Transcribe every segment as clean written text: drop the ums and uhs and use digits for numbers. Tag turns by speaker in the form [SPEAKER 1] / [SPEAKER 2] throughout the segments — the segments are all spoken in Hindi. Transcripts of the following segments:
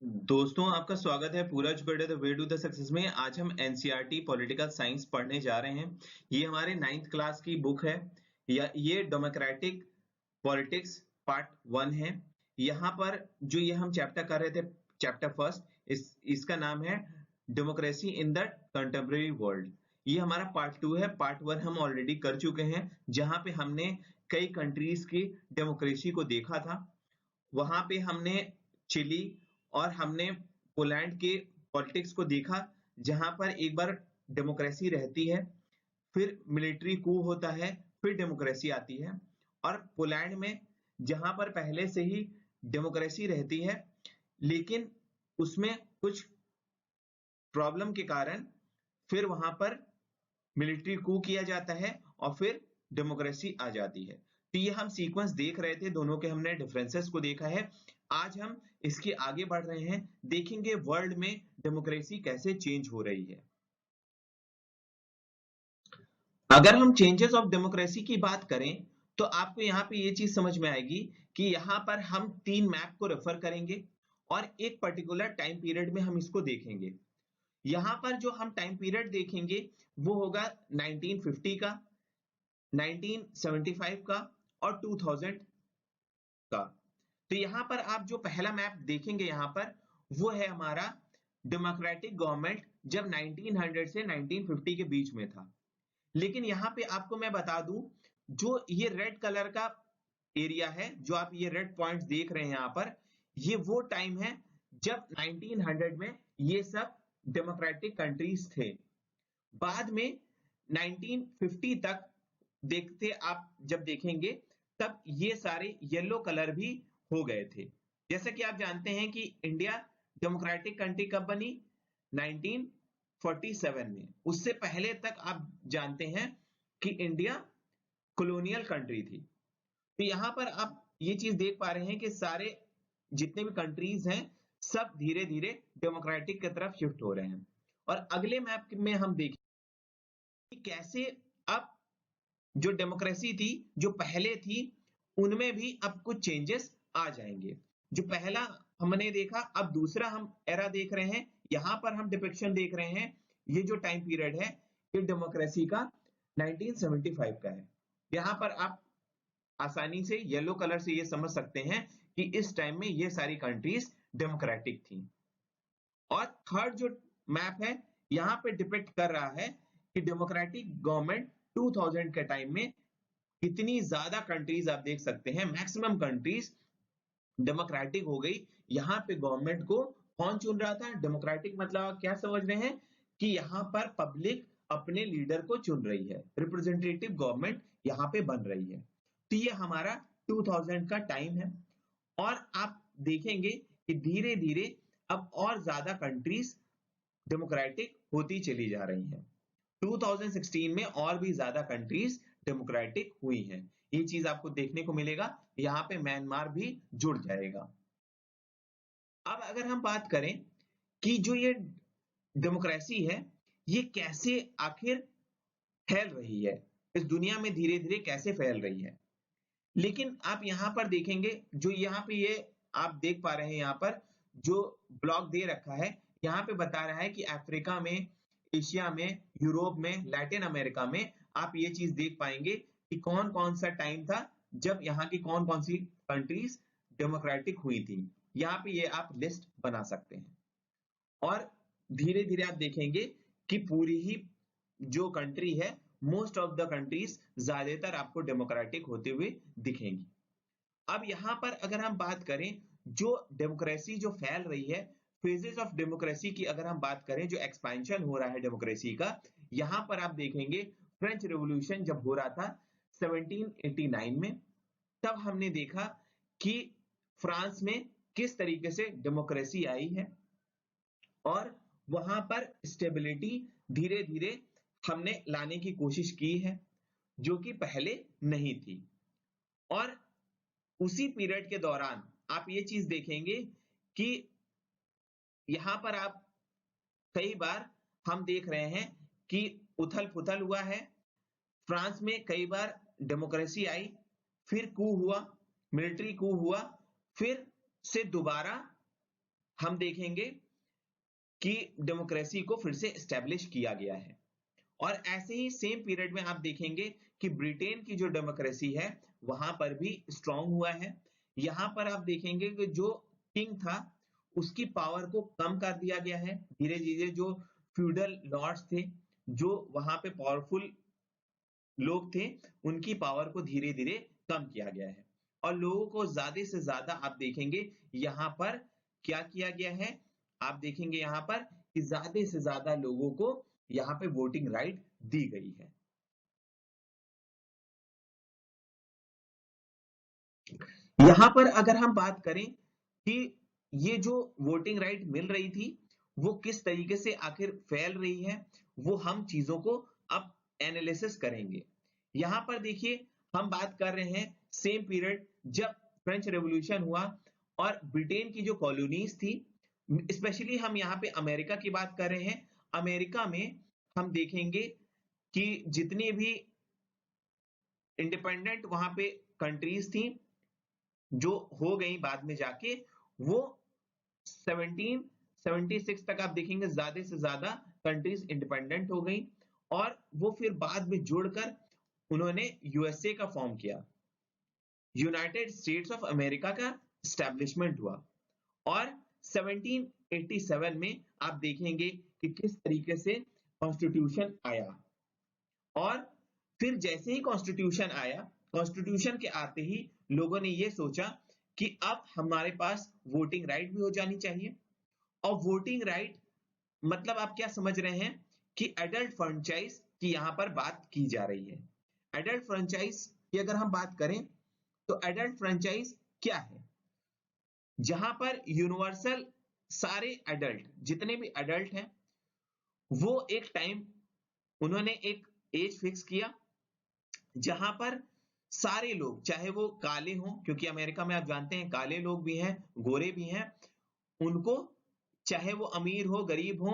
[SPEAKER 1] दोस्तों आपका स्वागत है पूरा जुगेड the way to the success में। आज हम एनसीईआरटी पॉलिटिकल साइंस पढ़ने जा रहे हैं। ये हमारे 9th क्लास की बुक है। या ये डेमोक्रेटिक पॉलिटिक्स पार्ट 1 है। यहाँ पर जो ये हम चैप्टर कर रहे थे, चैप्टर फर्स्ट, इसका नाम है democracy in the contemporary world. ये हमारा पार्ट 2 है। पार्ट 1 हम ऑलरेडी कर चुके हैं, जहां पे हमने कई कंट्रीज की डेमोक्रेसी को देखा था। वहां पे हमने चिली और हमने पोलैंड के पॉलिटिक्स को देखा, जहां पर एक बार डेमोक्रेसी रहती है, फिर मिलिट्री कू होता है, फिर डेमोक्रेसी आती है। और पोलैंड में जहां पर पहले से ही डेमोक्रेसी रहती है, लेकिन उसमें कुछ प्रॉब्लम के कारण फिर वहां पर मिलिट्री कू किया जाता है और फिर डेमोक्रेसी आ जाती है। तो ये हम सीक्वेंस देख रहे थे, दोनों के हमने डिफरेंसेस को देखा है। आज हम इसके आगे बढ़ रहे हैं, देखेंगे वर्ल्ड में डेमोक्रेसी कैसे चेंज हो रही है। अगर हम चेंजेस ऑफ डेमोक्रेसी की बात करें, तो आपको यहाँ पे ये चीज समझ में आएगी कि यहाँ पर हम 3 मैप को रेफर करेंगे और एक पर्टिकुलर टाइम पीरियड में हम इसको देखेंगे। यहाँ पर जो हम टाइम पीरियड देखेंगे वो होगा 1950 का, 1975 का और 2000 का। तो यहां पर आप जो पहला मैप देखेंगे यहां पर, वो है हमारा डेमोक्रेटिक गवर्नमेंट जब 1900 से 1950 के बीच में था। लेकिन यहां पे आपको मैं बता दूं, जो ये रेड कलर का एरिया है, जो आप ये रेड पॉइंट्स देख रहे हैं यहां पर, ये वो टाइम है जब 1900 में ये सब डेमोक्रेटिक कंट्रीज थे। बाद में 1950 तक देखते आप जब देखेंगे, तब ये सारे येलो कलर भी हो गए थे। जैसे कि आप जानते हैं कि इंडिया डेमोक्रेटिक कंट्री कब बनी? 1947 में। उससे पहले तक आप जानते हैं कि इंडिया कॉलोनियल कंट्री थी। तो यहां पर आप ये चीज देख पा रहे हैं कि सारे जितने भी कंट्रीज हैं, सब धीरे धीरे डेमोक्रेटिक की तरफ शिफ्ट हो रहे हैं। और अगले मैप में हम देखें कि कैसे अब जो डेमोक्रेसी थी, जो पहले थी, उनमें भी अब कुछ चेंजेस आ जाएंगे। जो पहला हमने देखा, अब दूसरा हम एरा देख रहे हैं। यहां पर हम डिपिक्शन देख रहे हैं, ये जो टाइम पीरियड है, ये डेमोक्रेसी का 1975 का है। यहां पर आप आसानी से येलो कलर से ये समझ सकते हैं कि इस टाइम में ये सारी कंट्रीज डेमोक्रेटिक थी। और थर्ड जो मैप है, यहां पे डिपेक्ट कर रहा है कि डेमोक्रेटिक गवर्नमेंट 2000 के टाइम में कितनी ज्यादा कंट्रीज आप देख सकते हैं, मैक्सिमम कंट्रीज डेमोक्रेटिक हो गई। यहां पे गवर्नमेंट को कौन चुन रहा था? डेमोक्रेटिक मतलब आप क्या समझ रहे हैं कि यहां पर पब्लिक अपने लीडर को चुन रही है, रिप्रेजेंटेटिव गवर्नमेंट यहां पे बन रही है। तो ये हमारा 2000 का टाइम है। और आप देखेंगे कि धीरे धीरे अब और ज्यादा कंट्रीज डेमोक्रेटिक होती चली जा रही हैं। 2016 में और भी ज्यादा कंट्रीज डेमोक्रेटिक हुई हैं। ये चीज आपको देखने को मिलेगा, यहाँ पे म्यांमार भी जुड़ जाएगा। अब अगर हम बात करें कि जो ये डेमोक्रेसी है, ये कैसे आखिर फैल रही है, इस दुनिया में धीरे धीरे कैसे फैल रही है। लेकिन आप यहां पर देखेंगे, जो यहाँ पे ये आप देख पा रहे हैं, यहाँ पर जो ब्लॉक दे रखा है, यहाँ पे बता रहा है कि अफ्रीका में, एशिया में, यूरोप में, लैटिन अमेरिका में आप ये चीज देख पाएंगे कि कौन कौन सा टाइम था जब यहाँ की कौन कौन सी कंट्रीज डेमोक्रेटिक हुई थी। यहाँ पे ये आप लिस्ट बना सकते हैं। और धीरे धीरे आप देखेंगे कि पूरी ही जो कंट्री है, मोस्ट ऑफ द कंट्रीज ज्यादातर आपको डेमोक्रेटिक होते हुए दिखेंगी। अब यहां पर अगर हम बात करें, जो डेमोक्रेसी जो फैल रही है, फेजेस ऑफ डेमोक्रेसी की अगर हम बात करें, जो एक्सपेंशन हो रहा है डेमोक्रेसी का, यहां पर आप देखेंगे फ्रेंच रेवोल्यूशन जब हो रहा था 1789 में, तब हमने देखा कि फ्रांस में किस तरीके से डेमोक्रेसी आई है और वहां पर स्टेबिलिटी धीरे धीरे हमने लाने की कोशिश की है, जो कि पहले नहीं थी। और उसी पीरियड के दौरान आप ये चीज देखेंगे कि यहां पर आप कई बार हम देख रहे हैं कि उथल पुथल हुआ है। फ्रांस में कई बार डेमोक्रेसी आई, फिर कू हुआ, मिलिट्री कू हुआ, फिर से दोबारा हम देखेंगे कि डेमोक्रेसी को फिर से एस्टेब्लिश किया गया है। और ऐसे ही सेम पीरियड में आप देखेंगे कि ब्रिटेन की जो डेमोक्रेसी है वहां पर भी स्ट्रांग हुआ है। यहां पर आप देखेंगे कि जो किंग था उसकी पावर को कम कर दिया गया है धीरे धीरे। जो फ्यूडल लॉर्ड्स थे, जो वहां पे पावरफुल लोग थे, उनकी पावर को धीरे धीरे कम किया गया है। और लोगों को ज्यादा से ज्यादा आप देखेंगे यहाँ पर क्या किया गया है। आप देखेंगे यहाँ पर कि ज्यादा से ज्यादा लोगों को यहाँ पे वोटिंग राइट दी गई है। यहां पर अगर हम बात करें कि ये जो वोटिंग राइट मिल रही थी वो किस तरीके से आखिर फैल रही है, वो हम चीजों को अब एनालिसिस करेंगे। यहां पर देखिए हम बात कर रहे हैं सेम पीरियड जब फ्रेंच रेवोल्यूशन हुआ और ब्रिटेन की जो कॉलोनीज थी, स्पेशली हम यहाँ पे अमेरिका की बात कर रहे हैं। अमेरिका में हम देखेंगे कि जितनी भी इंडिपेंडेंट वहां पे कंट्रीज थी जो हो गई बाद में जाके, वो 1776 तक आप देखेंगे ज्यादा से ज्यादा कंट्रीज इंडिपेंडेंट हो गई। और वो फिर बाद में जुड़कर उन्होंने यूएसए का फॉर्म किया, यूनाइटेड स्टेट्स ऑफ अमेरिका का स्टैब्लिशमेंट हुआ। और 1787 में आप देखेंगे कि किस तरीके से कॉन्स्टिट्यूशन आया। और फिर जैसे ही कॉन्स्टिट्यूशन आया, कॉन्स्टिट्यूशन के आते ही लोगों ने ये सोचा कि अब हमारे पास वोटिंग राइट भी हो जानी चाहिए। और वोटिंग राइट मतलब आप क्या समझ रहे हैं कि एडल्ट फ्रेंचाइज की यहां पर बात की जा रही है। एडल्ट फ्रेंचाइज की अगर हम बात करें तो एडल्ट फ्रेंचाइज क्या है, जहां पर यूनिवर्सल सारे एडल्ट जितने भी एडल्ट हैं वो एक टाइम उन्होंने एक एज फिक्स किया जहां पर सारे लोग चाहे वो काले हों, क्योंकि अमेरिका में आप जानते हैं काले लोग भी हैं गोरे भी हैं, उनको चाहे वो अमीर हो गरीब हो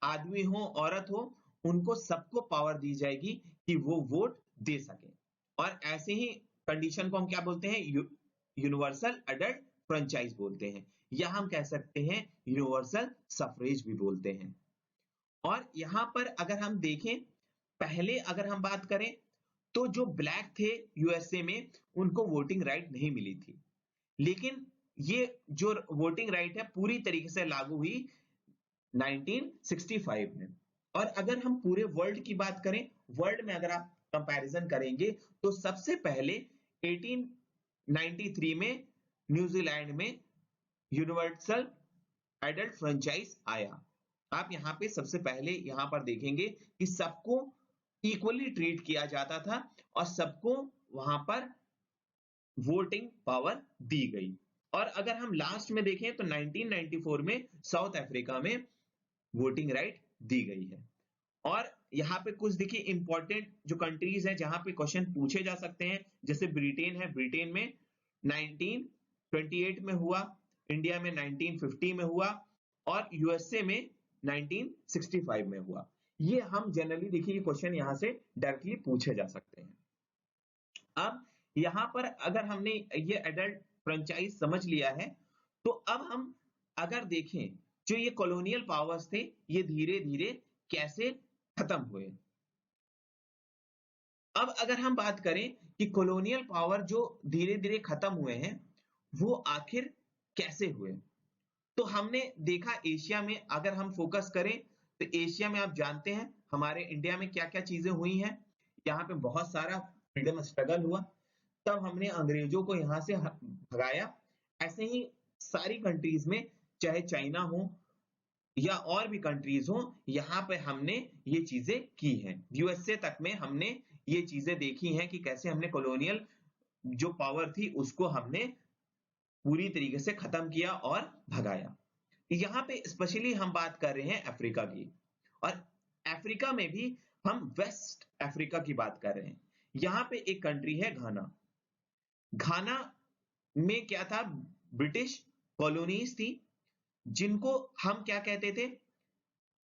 [SPEAKER 1] आदमी हो औरत हो, उनको सबको पावर दी जाएगी कि वो वोट दे सके। और ऐसे ही कंडीशन को हम क्या बोलते हैं, यूनिवर्सल एडल्ट फ्रेंचाइज बोलते हैं, या हम कह सकते हैं यूनिवर्सल सफरेज भी बोलते हैं। और यहां पर अगर हम देखें, पहले अगर हम बात करें तो जो ब्लैक थे यूएसए में उनको वोटिंग राइट नहीं मिली थी। लेकिन ये जो वोटिंग राइट है पूरी तरीके से लागू हुई 1965 में। और अगर हम पूरे वर्ल्ड की बात करें, वर्ल्ड में अगर आप कंपैरिजन करेंगे तो सबसे पहले 1893 में न्यूजीलैंड में यूनिवर्सल एडल्ट फ्रेंचाइज आया। आप यहां पे सबसे पहले यहां पर देखेंगे कि सबको इक्वली ट्रीट किया जाता था और सबको वहां पर वोटिंग पावर दी गई। और अगर हम लास्ट में देखें तो 1994 में साउथ अफ्रीका में वोटिंग राइट दी गई है। और यहाँ पे कुछ देखिए इंपॉर्टेंट जो कंट्रीज हैं जहां पे क्वेश्चन पूछे जा सकते हैं, जैसे ब्रिटेन है, ब्रिटेन में 1928 में हुआ, इंडिया में 1950 में हुआ और यूएसए में 1965 में हुआ। ये हम जनरली देखिए ये क्वेश्चन यहां से डायरेक्टली पूछे जा सकते हैं। अब यहां पर अगर हमने ये एडल्ट फ्रेंचाइज समझ लिया है तो अब हम अगर देखें जो ये कॉलोनियल पावर्स थे ये धीरे धीरे कैसे खत्म हुए। अब अगर हम बात करें कि कॉलोनियल पावर जो धीरे धीरे खत्म हुए हैं वो आखिर कैसे हुए, तो हमने देखा एशिया में अगर हम फोकस करें तो एशिया में आप जानते हैं हमारे इंडिया में क्या क्या चीजें हुई हैं। यहाँ पे बहुत सारा फ्रीडम स्ट्रगल हुआ, तब हमने अंग्रेजों को यहां से भगाया। ऐसे ही सारी कंट्रीज में चाहे चाइना हो या और भी कंट्रीज हो, यहाँ पे हमने ये चीजें की हैं। यूएसए तक में हमने ये चीजें देखी हैं कि कैसे हमने कॉलोनियल जो पावर थी उसको हमने पूरी तरीके से खत्म किया और भगाया। यहाँ पे स्पेशली हम बात कर रहे हैं अफ्रीका की, और अफ्रीका में भी हम वेस्ट अफ्रीका की बात कर रहे हैं। यहाँ पे एक कंट्री है घाना। घाना में क्या था, ब्रिटिश कॉलोनीज थी जिनको हम क्या कहते थे,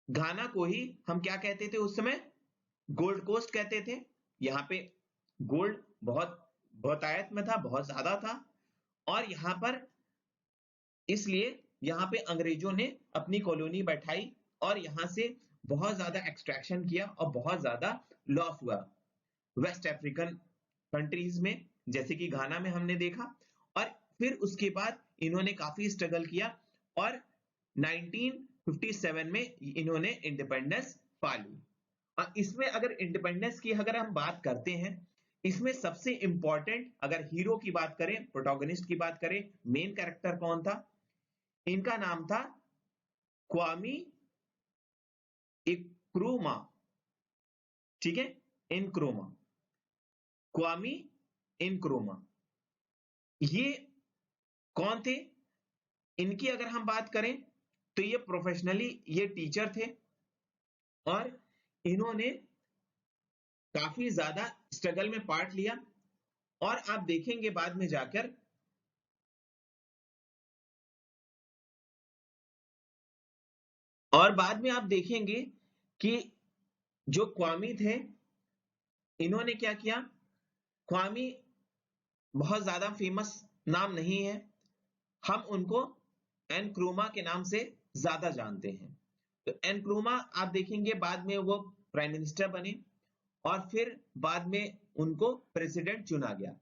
[SPEAKER 1] घाना को ही हम क्या कहते थे उस समय, गोल्ड कोस्ट कहते थे। यहाँ पे गोल्ड बहुत बहुतायत में था, बहुत ज्यादा था। और यहाँ पर इसलिए यहाँ पे अंग्रेजों ने अपनी कॉलोनी बैठाई और यहाँ से बहुत ज्यादा एक्सट्रैक्शन किया और बहुत ज्यादा लॉस हुआ वेस्ट अफ्रीकन कंट्रीज में, जैसे कि घाना में हमने देखा। और फिर उसके बाद इन्होंने काफी स्ट्रगल किया और 1957 में इन्होंने इंडिपेंडेंस पा ली। और इसमें अगर इंडिपेंडेंस की अगर हम बात करते हैं, इसमें सबसे इंपॉर्टेंट अगर हीरो की बात करें, प्रोटोगनिस्ट की बात करें, मेन कैरेक्टर कौन था, इनका नाम था क्वामी इक्रूमा। ठीक है, इनक्रोमा, क्वामी इनक्रोमा। ये कौन थे, इनकी अगर हम बात करें तो ये प्रोफेशनली ये टीचर थे और इन्होंने काफी ज्यादा स्ट्रगल में पार्ट लिया। और आप देखेंगे बाद में जाकर और बाद में आप देखेंगे कि जो क्वामी थे इन्होंने क्या किया, क्वामी बहुत ज्यादा फेमस नाम नहीं है, हम उनको एनक्रोमा के नाम से ज्यादा जानते हैं। तो एनक्रोमा आप देखेंगे बाद में वो प्राइम मिनिस्टर बने और फिर बाद में उनको प्रेसिडेंट चुना गया।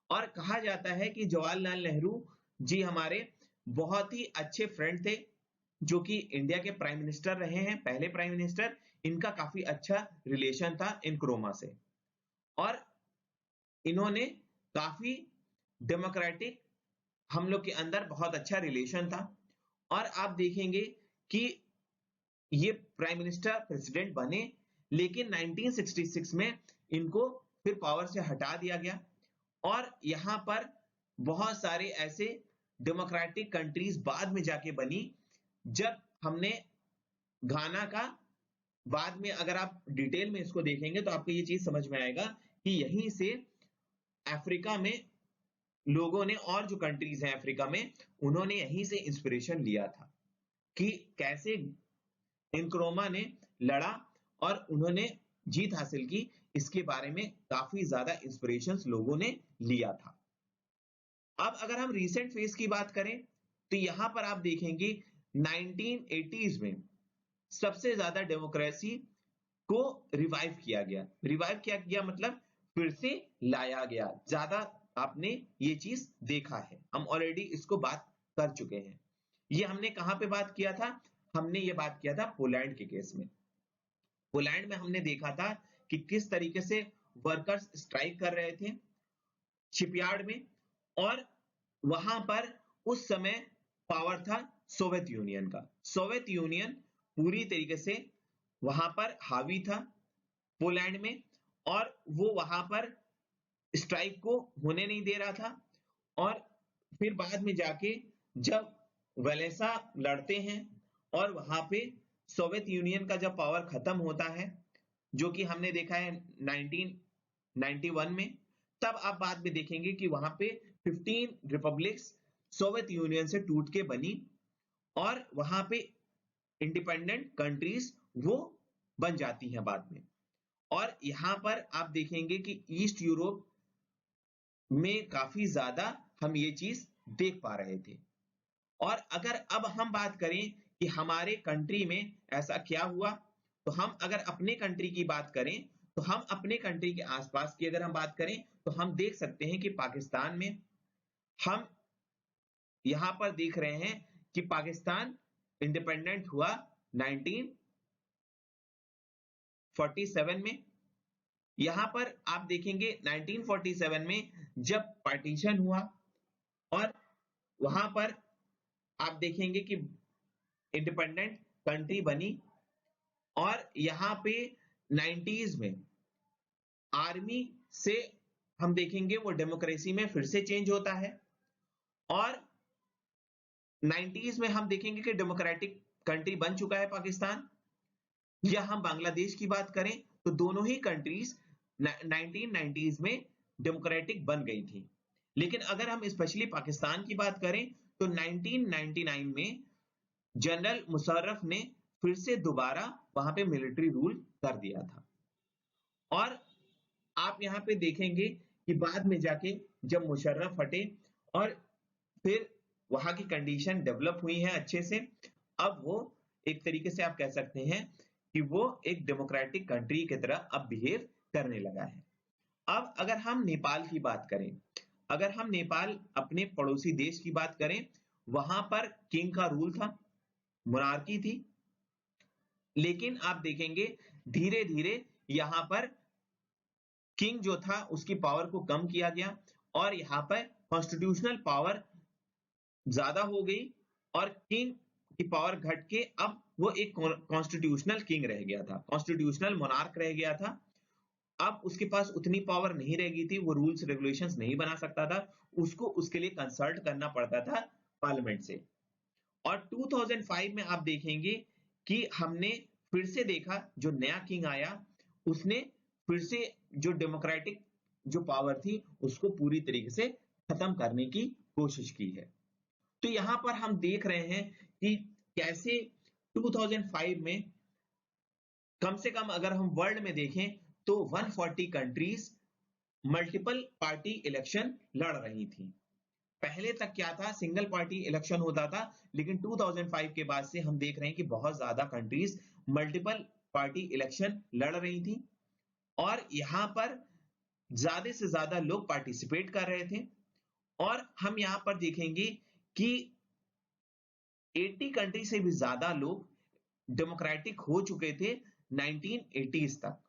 [SPEAKER 1] और कहा जाता है कि जवाहरलाल नेहरू जी हमारे बहुत ही अच्छे फ्रेंड थे, जो कि इंडिया के प्राइम मिनिस्टर रहे हैं, पहले प्राइम मिनिस्टर। इनका काफी अच्छा रिलेशन था एनक्रोमा से और इन्होंने काफी डेमोक्रेटिक, हम लोग के अंदर बहुत अच्छा रिलेशन था। और आप देखेंगे कि ये प्राइम मिनिस्टर प्रेसिडेंट बने, लेकिन 1966 में इनको फिर पावर से हटा दिया गया। और यहां पर बहुत सारे ऐसे डेमोक्रेटिक कंट्रीज बाद में जाके बनी। जब हमने घाना का बाद में अगर आप डिटेल में इसको देखेंगे तो आपको ये चीज समझ में आएगा कि यहीं से अफ्रीका में लोगों ने, और जो कंट्रीज हैं अफ्रीका में, उन्होंने यहीं से इंस्पिरेशन लिया था कि कैसे इनक्रोमा ने लड़ा और उन्होंने जीत हासिल की। इसके बारे में काफी ज्यादा इंस्पिरेशंस लोगों ने लिया था। अब अगर हम रीसेंट फेज की बात करें तो यहां पर आप देखेंगे 1980s में सबसे ज्यादा डेमोक्रेसी को रिवाइव किया गया। रिवाइव क्या किया मतलब फिर से लाया गया। ज्यादा आपने ये चीज देखा है, हम ऑलरेडी इसको बात कर चुके हैं। ये हमने कहां पे बात किया था, हमने ये बात किया था पोलैंड के केस में। पोलैंड में हमने देखा था कि किस तरीके से वर्कर्स स्ट्राइक कर रहे थे शिपयार्ड में, और वहां पर उस समय पावर था सोवियत यूनियन का। सोवियत यूनियन पूरी तरीके से वहां पर हावी था पोलैंड में, और वो वहां पर स्ट्राइक को होने नहीं दे रहा था। और फिर बाद में जाके जब वेलेसा लड़ते हैं और वहां पे सोवियत यूनियन का जब पावर खत्म होता है, जो कि हमने देखा है 1991 में, तब आप बाद में देखेंगे कि वहां पे 15 रिपब्लिक्स सोवियत यूनियन से टूट के बनी और वहां पे इंडिपेंडेंट कंट्रीज वो बन जाती हैं बाद में। और यहां पर आप देखेंगे कि ईस्ट यूरोप में काफी ज्यादा हम ये चीज देख पा रहे थे। और अगर अब हम बात करें कि हमारे कंट्री में ऐसा क्या हुआ, तो हम अगर अपने कंट्री की बात करें तो हम अपने कंट्री के आसपास की अगर हम बात करें तो हम देख सकते हैं कि पाकिस्तान में हम यहां पर देख रहे हैं कि पाकिस्तान इंडिपेंडेंट हुआ 1947 में। यहां पर आप देखेंगे 1947 में जब पार्टीशन हुआ और वहां पर आप देखेंगे कि इंडिपेंडेंट कंट्री बनी, और यहां पे 90s में आर्मी से हम देखेंगे वो डेमोक्रेसी में फिर से चेंज होता है। और 90s में हम देखेंगे कि डेमोक्रेटिक कंट्री बन चुका है पाकिस्तान। या हम बांग्लादेश की बात करें तो दोनों ही कंट्रीज 1990s में डेमोक्रेटिक बन गई थी। लेकिन अगर हम स्पेशली पाकिस्तान की बात करें तो 1999 में जनरल मुशर्रफ ने फिर से दोबारा वहां पे मिलिट्री रूल कर दिया था। और आप यहां पे देखेंगे कि बाद में जाके जब मुशर्रफ हटे और फिर वहां की कंडीशन डेवलप हुई है अच्छे से। अब वो एक तरीके से आप कह सकते हैं कि वो एक डेमोक्रेटिक कंट्री की तरह अब बिहेव करने लगा है। अब अगर हम नेपाल की बात करें, अगर हम नेपाल अपने पड़ोसी देश की बात करें, वहां पर किंग का रूल था, मोनार्की थी। लेकिन आप देखेंगे धीरे धीरे यहां पर किंग जो था उसकी पावर को कम किया गया और यहां पर कॉन्स्टिट्यूशनल पावर ज्यादा हो गई और किंग की पावर घट के अब वो एक कॉन्स्टिट्यूशनल किंग रह गया था, कॉन्स्टिट्यूशनल मोनार्क रह गया था। अब उसके पास उतनी पावर नहीं रह गई थी, वो रूल्स रेगुलेशंस नहीं बना सकता था, उसको उसके लिए कंसल्ट करना पड़ता था पार्लियामेंट से। और 2005 में आप देखेंगे कि हमने फिर से देखा जो नया किंग आया उसने फिर से जो डेमोक्रेटिक जो पावर थी उसको पूरी तरीके से खत्म करने की कोशिश की है। तो यहां पर हम देख रहे हैं कि कैसे 2005 में कम से कम अगर हम वर्ल्ड में देखें तो 140 कंट्रीज मल्टीपल पार्टी इलेक्शन लड़ रही थी। पहले तक क्या था, सिंगल पार्टी इलेक्शन होता था, लेकिन 2005 के बाद से हम देख रहे हैं कि बहुत ज्यादा कंट्रीज मल्टीपल पार्टी इलेक्शन लड़ रही थी और यहां पर ज्यादा से ज्यादा लोग पार्टिसिपेट कर रहे थे। और हम यहां पर देखेंगे कि 80 कंट्री से भी ज्यादा लोग डेमोक्रेटिक हो चुके थे 1980s तक।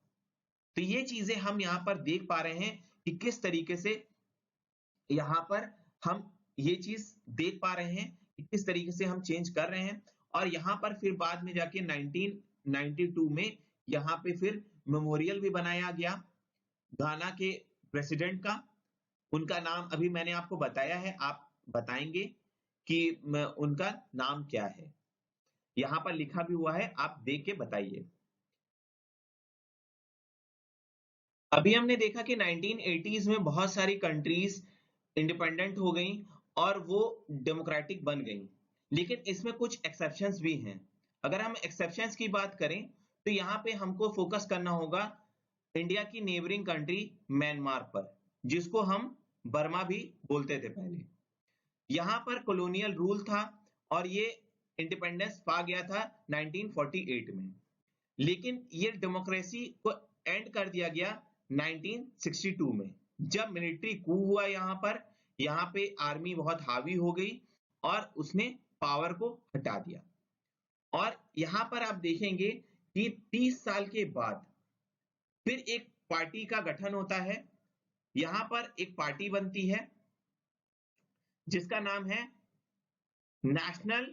[SPEAKER 1] तो ये चीजें हम यहां पर देख पा रहे हैं कि किस तरीके से यहां पर हम ये चीज देख पा रहे हैं कि किस तरीके से हम चेंज कर रहे हैं। और यहां पर फिर बाद में जाके 1992 में यहां पे फिर मेमोरियल भी बनाया गया घाना के प्रेसिडेंट का। उनका नाम अभी मैंने आपको बताया है, आप बताएंगे कि उनका नाम क्या है। यहां पर लिखा भी हुआ है, आप देख के बताइए। अभी हमने देखा कि 1980s में बहुत सारी कंट्रीज इंडिपेंडेंट हो गई और वो डेमोक्रेटिक बन गई, लेकिन इसमें कुछ एक्सेप्शंस भी हैं। अगर हम एक्सेप्शंस की बात करें तो यहाँ पे हमको फोकस करना होगा इंडिया की नेबरिंग कंट्री म्यांमार पर, जिसको हम बर्मा भी बोलते थे पहले। यहाँ पर कॉलोनियल रूल था और ये इंडिपेंडेंस पा गया था 1948 में, लेकिन ये डेमोक्रेसी को एंड कर दिया गया 1962 में, जब मिलिट्री कू हुआ यहाँ पे आर्मी बहुत हावी हो गई और उसने पावर को हटा दिया। और यहां पर आप देखेंगे कि 30 साल के बाद फिर एक पार्टी का गठन होता है। यहां पर एक पार्टी बनती है जिसका नाम है नेशनल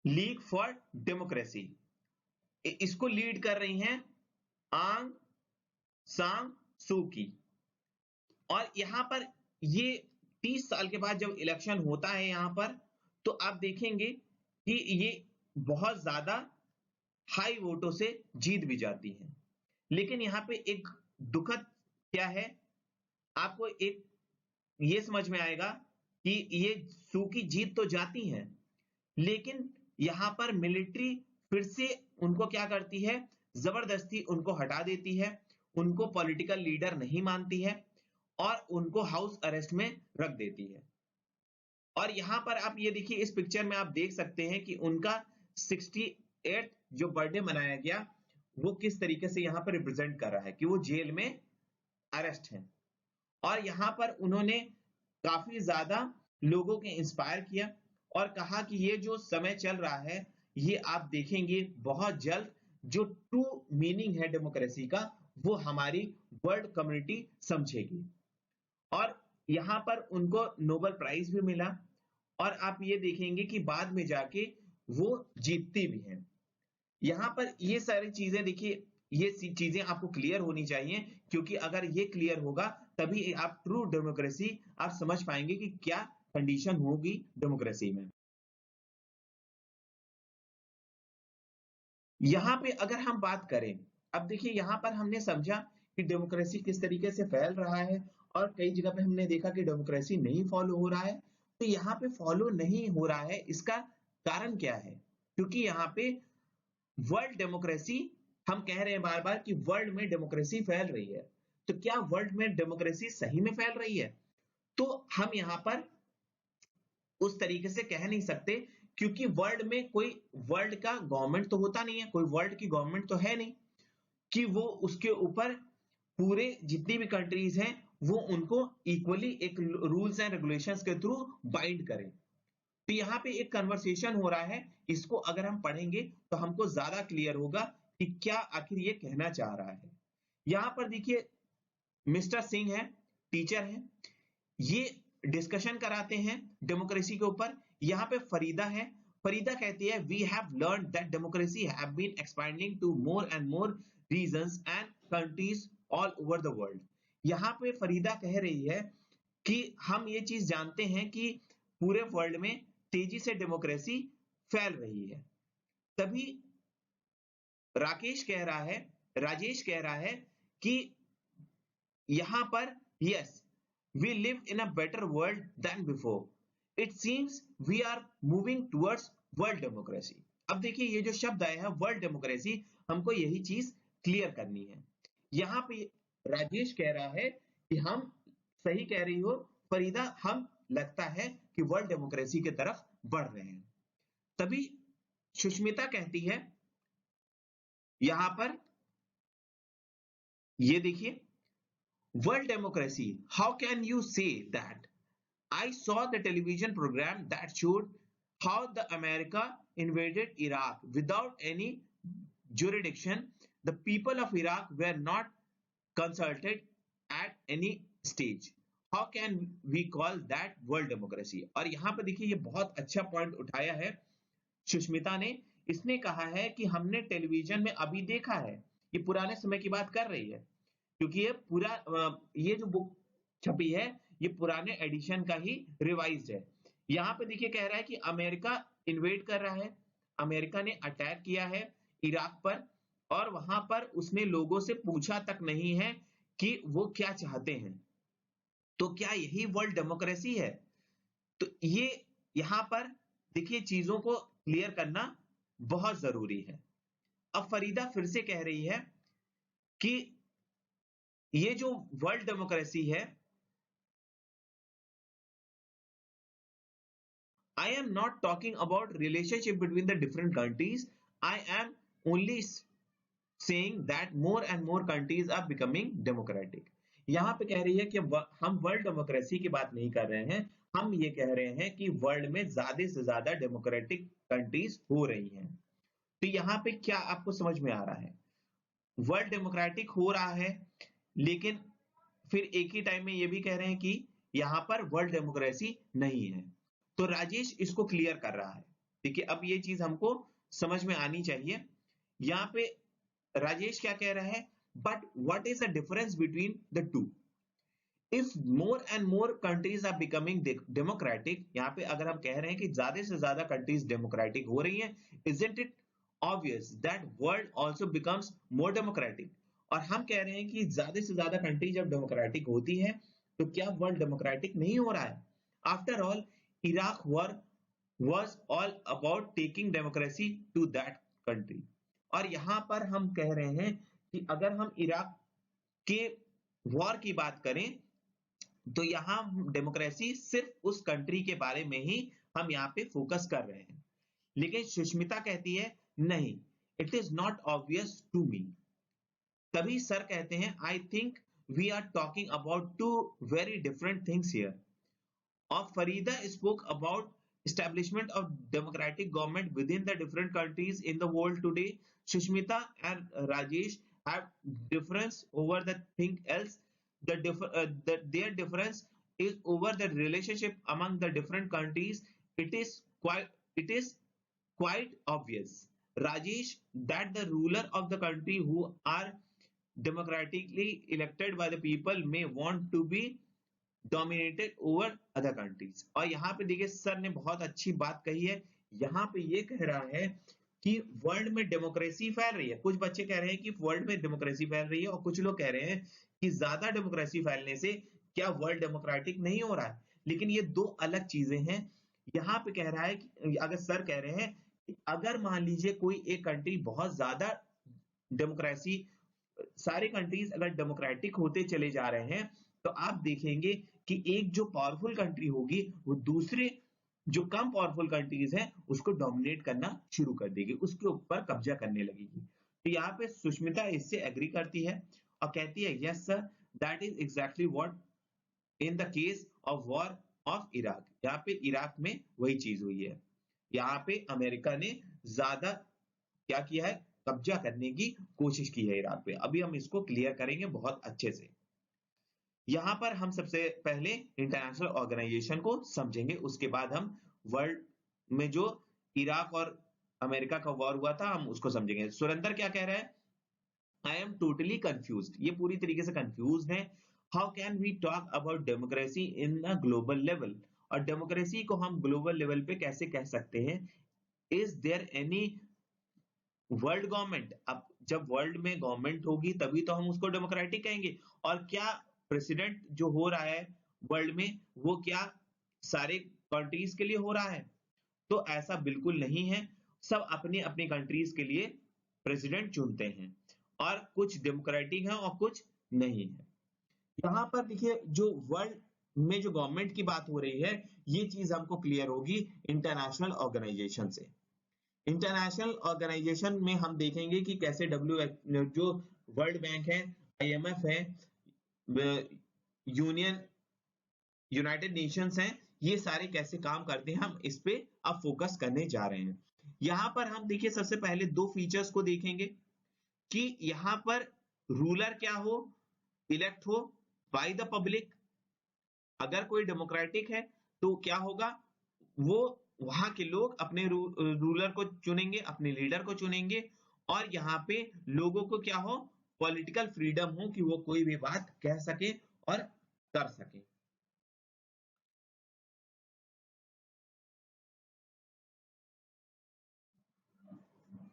[SPEAKER 1] लीग फॉर डेमोक्रेसी। इसको लीड कर रही हैं आंग सांग सू की। और यहां पर ये 30 साल के बाद जब इलेक्शन होता है यहां पर, तो आप देखेंगे कि ये बहुत ज्यादा हाई वोटों से जीत भी जाती है। लेकिन यहां पे एक दुखद क्या है, आपको एक ये समझ में आएगा कि ये सू की जीत तो जाती है, लेकिन यहां पर मिलिट्री फिर से उनको क्या करती है, जबरदस्ती उनको हटा देती है, उनको पॉलिटिकल लीडर नहीं मानती है और उनको हाउस अरेस्ट में रख देती है। और यहां पर आप ये देखिए, इस पिक्चर में आप देख सकते हैं कि उनका 68 जो बर्थडे मनाया गया वो किस तरीके से यहां पर रिप्रेजेंट कर रहा है कि वो जेल में अरेस्ट हैं। और यहां पर उन्होंने काफी ज्यादा लोगों के इंस्पायर किया और कहा कि ये जो समय चल रहा है ये आप देखेंगे बहुत जल्द जो ट्रू मीनिंग है डेमोक्रेसी का वो हमारी वर्ल्ड कम्युनिटी समझेगी। और यहां पर उनको नोबेल प्राइज भी मिला और आप ये देखेंगे कि बाद में जाके वो जीतती भी हैं। यहां पर ये सारी चीजें देखिए, ये चीजें आपको क्लियर होनी चाहिए, क्योंकि अगर ये क्लियर होगा तभी आप ट्रू डेमोक्रेसी आप समझ पाएंगे कि क्या कंडीशन होगी डेमोक्रेसी में। यहां पे अगर हम बात करें, अब देखिए यहां पर हमने समझा कि डेमोक्रेसी किस तरीके से फैल रहा है और कई जगह पे हमने देखा कि डेमोक्रेसी नहीं फॉलो हो रहा है। तो यहाँ पे फॉलो नहीं हो रहा है, इसका कारण क्या है? क्योंकि यहाँ पे वर्ल्ड डेमोक्रेसी, हम कह रहे हैं बार बार कि वर्ल्ड में डेमोक्रेसी फैल रही है, तो क्या वर्ल्ड में डेमोक्रेसी सही में फैल रही है? तो हम यहाँ पर उस तरीके से कह नहीं सकते, क्योंकि वर्ल्ड में कोई वर्ल्ड का गवर्नमेंट तो होता नहीं है, कोई वर्ल्ड की गवर्नमेंट तो है नहीं कि वो उसके ऊपर पूरे जितनी भी कंट्रीज हैं वो उनको इक्वली एक रूल्स एंड रेगुलेशंस के थ्रू बाइंड करें। तो यहाँ पे एक कन्वर्सेशन हो रहा है, इसको अगर हम पढ़ेंगे तो हमको ज्यादा क्लियर होगा कि क्या आखिर ये कहना चाह रहा है। यहाँ पर देखिए मिस्टर सिंह है, टीचर है, ये डिस्कशन कराते हैं डेमोक्रेसी के ऊपर। यहाँ पे फरीदा है, फरीदा कहती है we have learn that democracy have been expanding to more and more regions and countries all over the world. यहाँ पे फरीदा कह रही है कि हम ये चीज जानते हैं कि पूरे वर्ल्ड में तेजी से डेमोक्रेसी फैल रही है। तभी राकेश कह रहा है, राजेश कह रहा है कि यहां पर yes we live in a better world than before, it seems we are moving towards world democracy. अब देखिए ये जो शब्द आया है वर्ल्ड डेमोक्रेसी, हमको यही चीज क्लियर करनी है। यहाँ पे राजेश कह रहा है कि हम सही कह रही हो फरीदा, हम लगता है कि वर्ल्ड डेमोक्रेसी की तरफ बढ़ रहे हैं। तभी सुष्मिता कहती है यहां पर, ये देखिए world democracy, how can you say that? I saw the television program that showed how the America invaded Iraq without any jurisdiction. The people of Iraq were not consulted at any stage. How can we call that world democracy? और यहाँ पर देखिए ये बहुत अच्छा पॉइंट उठाया है सुष्मिता ने। इसने कहा है कि हमने टेलीविजन में अभी देखा है, ये पुराने समय की बात कर रही है, क्योंकि ये पूरा ये जो बुक छपी है ये पुराने एडिशन का ही रिवाइज्ड है। यहाँ पे देखिए कह रहा है कि अमेरिका इन्वेड कर रहा है, अमेरिका ने अटैक किया है इराक पर, और वहां पर उसने लोगों से पूछा तक नहीं है कि वो क्या चाहते हैं। तो क्या यही वर्ल्ड डेमोक्रेसी है? तो ये यहाँ पर देखिए चीजों को क्लियर करना बहुत जरूरी है। अब फरीदा फिर से कह रही है कि ये जो वर्ल्ड डेमोक्रेसी है, I am not talking about relationship between the different countries. I am only saying that more and more countries are becoming democratic. यहाँ पे कह रही है कि हम वर्ल्ड डेमोक्रेसी की बात नहीं कर रहे हैं, हम ये कह रहे हैं कि वर्ल्ड में ज्यादा से ज्यादा डेमोक्रेटिक कंट्रीज हो रही हैं। तो यहाँ पे क्या आपको समझ में आ रहा है? वर्ल्ड डेमोक्रेटिक हो रहा है, लेकिन फिर एक ही टाइम में ये भी कह रहे हैं कि यहाँ पर वर्ल्ड डेमोक्रेसी नहीं है। तो राजेश इसको क्लियर कर रहा है। देखिए अब ये चीज हमको समझ में आनी चाहिए। यहाँ पे राजेश क्या कह रहा है, but what is the difference between the two? If more and more countries are becoming democratic, यहाँ पे अगर हम कह रहे हैं कि ज्यादा से ज्यादा कंट्रीज डेमोक्रेटिक हो रही हैं, isn't it obvious that world also becomes more democratic? और हम कह रहे हैं कि ज्यादा से ज्यादा कंट्री जब डेमोक्रेटिक होती है तो क्या वर्ल्ड डेमोक्रेटिक नहीं हो रहा है? After all Iraq war was all about taking democracy to that country। और यहां पर हम कह रहे हैं कि अगर हम इराक के वॉर की बात करें तो यहां डेमोक्रेसी सिर्फ उस कंट्री के बारे में ही हम यहाँ पे फोकस कर रहे हैं। लेकिन सुष्मिता कहती है नहीं, it is not obvious to me. तभी सर कहते हैं I think we are talking about two very different things here. और Farida spoke about establishment of democratic government within the different countries in the world today. Sushmita and Rajesh have difference over the thing else. Their difference is over the relationship among the different countries. It is quite obvious, Rajesh, that the ruler of the country who are democratically elected by the people may want to be dominated over other countries. और यहाँ पे देखिए सर ने बहुत अच्छी बात कही है, यहाँ पे ये कह रहा है कि वर्ल्ड में डेमोक्रेसी फैल रही है। कुछ बच्चे कह रहे हैं कि वर्ल्ड में डेमोक्रेसी फैल रही है, और कुछ लोग कह रहे हैं कि ज्यादा डेमोक्रेसी फैलने से क्या वर्ल्ड डेमोक्रेटिक नहीं हो रहा है। लेकिन ये दो अलग चीजें हैं। यहाँ पे कह रहा है कि अगर सर कह रहे हैं कि अगर मान लीजिए कोई एक कंट्री बहुत ज्यादा डेमोक्रेसी, सारे कंट्रीज अगर डेमोक्रेटिक होते चले जा रहे हैं, तो आप देखेंगे कि एक जो पावरफुल कंट्री होगी वो दूसरे जो कम पावरफुल कंट्रीज हैं उसको डोमिनेट करना शुरू कर देगी, उसके ऊपर कब्जा करने लगेगी। तो यहाँ पे सुष्मिता इससे एग्री करती है और कहती है yes sir, that is exactly what in the case of war of Iraq. यहाँ पे इराक में वही चीज हुई है। यहाँ पे अमेरिका ने ज्यादा क्या किया है, कब्जा करने की कोशिश की है इराक पे। अभी हम इसको क्लियर करेंगे बहुत अच्छे से। यहाँ पर हम सबसे पहले इंटरनेशनल ऑर्गेनाइजेशन को समझेंगे, उसके बाद हम वर्ल्ड में जो इराक और अमेरिका का वॉर हुआ था हम उसको समझेंगे। सुरेंद्र क्या कह रहा है, आई एम टोटली कंफ्यूज, ये पूरी तरीके से कंफ्यूज है। How can we talk about democracy in a global level, और डेमोक्रेसी को हम ग्लोबल लेवल पे कैसे कह सकते हैं। Is there any world government, अब जब वर्ल्ड में गवर्नमेंट होगी तभी तो हम उसको डेमोक्रेटिक कहेंगे। और क्या प्रेसिडेंट जो हो रहा है वर्ल्ड में वो क्या सारे कंट्रीज के लिए हो रहा है, तो ऐसा बिल्कुल नहीं है। सब अपनी अपनी कंट्रीज के लिए प्रेसिडेंट चुनते हैं और कुछ डेमोक्रेटिक है और कुछ नहीं है। यहाँ पर देखिए जो वर्ल्ड में जो गवर्नमेंट की बात हो रही है ये चीज हमको क्लियर होगी इंटरनेशनल ऑर्गेनाइजेशन से। इंटरनेशनल ऑर्गेनाइजेशन में हम देखेंगे कि कैसे जो वर्ल्ड बैंक है, आईएमएफ है, यूनियन यूनाइटेड नेशंस हैं, ये सारे कैसे काम करते हैं हम इस पे अब फोकस करने जा रहे हैं। यहाँ पर हम देखिए सबसे पहले दो फीचर्स को देखेंगे कि यहाँ पर रूलर क्या हो, इलेक्ट हो बाय द पब्लिक। अगर कोई डेमोक्रेटिक है तो क्या होगा, वो वहां के लोग अपने रूलर को चुनेंगे, अपने लीडर को चुनेंगे, और यहाँ पे लोगों को क्या हो, पॉलिटिकल फ्रीडम हो कि वो कोई भी बात कह सके और कर सके।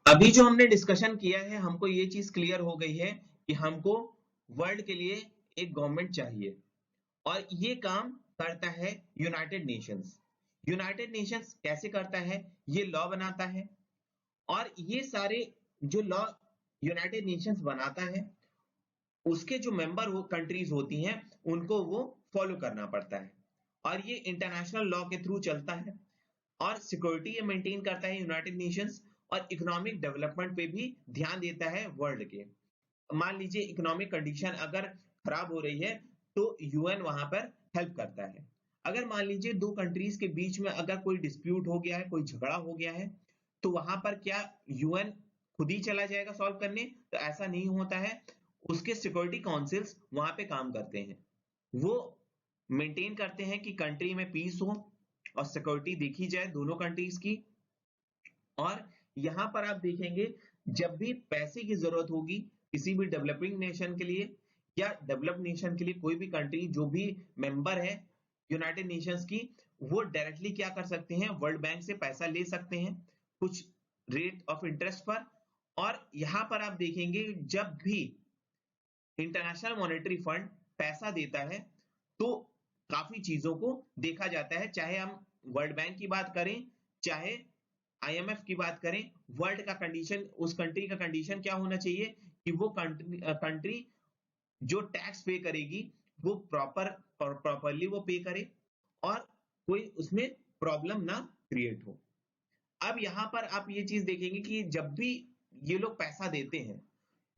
[SPEAKER 1] अभी जो हमने डिस्कशन किया है हमको ये चीज क्लियर हो गई है कि हमको वर्ल्ड के लिए एक गवर्नमेंट चाहिए, और ये काम करता है यूनाइटेड नेशंस। यूनाइटेड नेशंस कैसे करता है, ये लॉ बनाता है, और ये सारे जो लॉ यूनाइटेड नेशंस बनाता है उसके जो मेंबर हो कंट्रीज होती हैं उनको वो फॉलो करना पड़ता है, और ये इंटरनेशनल लॉ के थ्रू चलता है। और सिक्योरिटी ये मेंटेन करता है यूनाइटेड नेशंस, और इकोनॉमिक डेवलपमेंट पे भी ध्यान देता है वर्ल्ड के। मान लीजिए इकोनॉमिक कंडीशन अगर खराब हो रही है तो यूएन वहां पर हेल्प करता है। अगर मान लीजिए दो कंट्रीज के बीच में अगर कोई डिस्प्यूट हो गया है, कोई झगड़ा हो गया है, तो वहां पर क्या यूएन खुद ही चला जाएगा सॉल्व करने, तो ऐसा नहीं होता है। उसके सिक्योरिटी काउंसिल्स वहां पे काम करते हैं, वो मेंटेन करते हैं कि कंट्री में पीस हो और सिक्योरिटी देखी जाए दोनों कंट्रीज की। और यहां पर आप देखेंगे जब भी पैसे की जरूरत होगी किसी भी डेवलपिंग नेशन के लिए या डेवलप नेशन के लिए, कोई भी कंट्री जो भी मेंबर है यूनाइटेड नेशंस की, वो डायरेक्टली क्या कर सकते हैं, वर्ल्ड बैंक से पैसा ले सकते हैं कुछ रेट ऑफ इंटरेस्ट पर। और यहां पर आप देखेंगे जब भी इंटरनेशनल मॉनेटरी फंड पैसा देता है तो काफी चीजों को देखा जाता है, चाहे हम वर्ल्ड बैंक की बात करें चाहे आईएमएफ की बात करें। वर्ल्ड का कंडीशन, उस कंट्री का कंडीशन क्या होना चाहिए कि वो कंट्री जो टैक्स पे करेगी वो प्रॉपरली वो पे करे और कोई उसमें प्रॉब्लम ना क्रिएट हो। अब यहां पर आप ये चीज देखेंगे कि जब भी ये लोग पैसा देते हैं